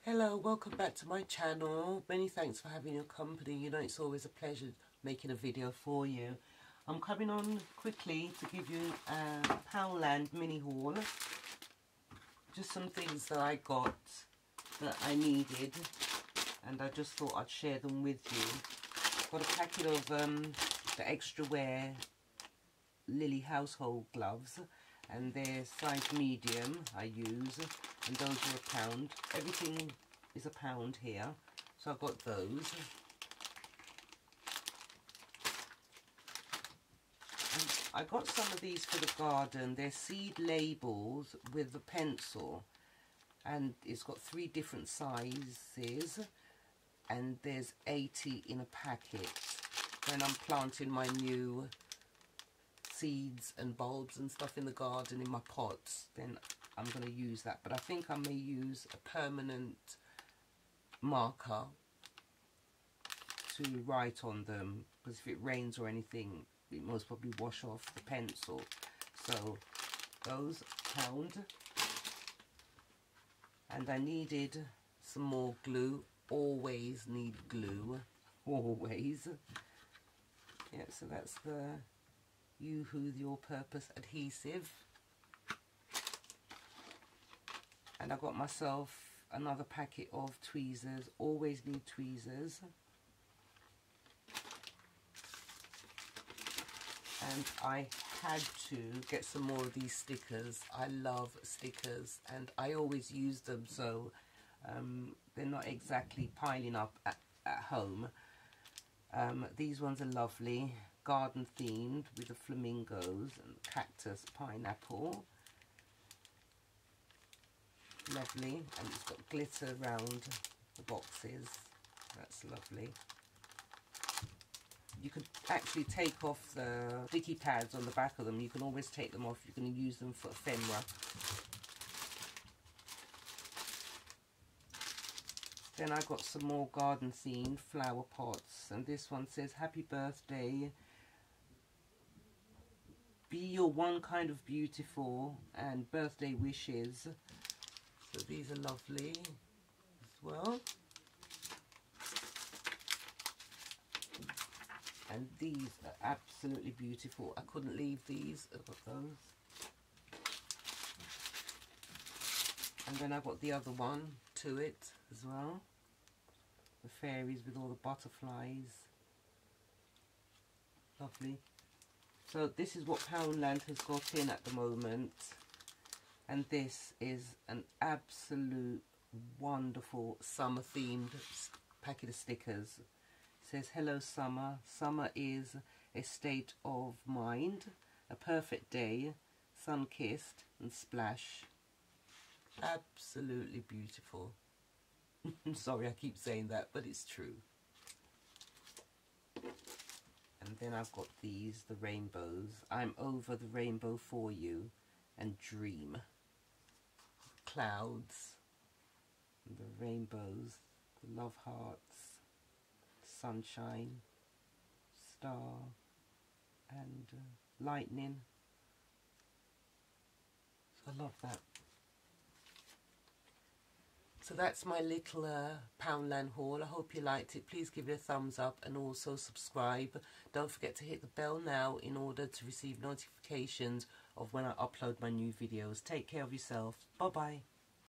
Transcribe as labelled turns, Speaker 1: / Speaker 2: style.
Speaker 1: Hello, welcome back to my channel. Many thanks for having your company. You know, it's always a pleasure making a video for you. I'm coming on quickly to give you a Poundland mini haul. Just some things that I got that I needed, and I just thought I'd share them with you. Got a packet of the extra wear Lily household gloves, and they're size medium I use, and those are £1. Everything is £1 here, so I've got those. And I got some of these for the garden. They're seed labels with the pencil, and it's got 3 different sizes, and there's 80 in a packet. When I'm planting my new seeds and bulbs and stuff in the garden in my pots, then I'm going to use that. But I think I may use a permanent marker to write on them, because if it rains or anything, it most probably wash off the pencil. So those £1. And I needed some more glue. Always need glue, always. Yeah, so that's the Yoo-Hoo Your Purpose adhesive. And I got myself another packet of tweezers. Always need tweezers. And I had to get some more of these stickers. I love stickers and I always use them, so they're not exactly piling up at home. These ones are lovely, garden themed, with the flamingos and cactus, pineapple. Lovely, and it's got glitter around the boxes. That's lovely. You could actually take off the sticky pads on the back of them. You can always take them off. You can use them for ephemera. Then I got some more garden themed flower pots, and this one says happy birthday, be your one kind of beautiful, and birthday wishes. So these are lovely as well. And these are absolutely beautiful. I couldn't leave these. I've got those. And then I got the other one to it as well. The fairies with all the butterflies. Lovely. So this is what Poundland has got in at the moment. And this is an absolute wonderful summer themed packet of stickers. It says, hello summer. Summer is a state of mind, a perfect day, sun-kissed and splash. Absolutely beautiful. I'm sorry I keep saying that, but it's true. And then I've got these, the rainbows. I'm over the rainbow for you, and dream. Clouds, and the rainbows, the love hearts, sunshine, star, and lightning. So I love that. So that's my little Poundland haul. I hope you liked it. Please give it a thumbs up and also subscribe. Don't forget to hit the bell now in order to receive notifications of when I upload my new videos. Take care of yourself. Bye bye.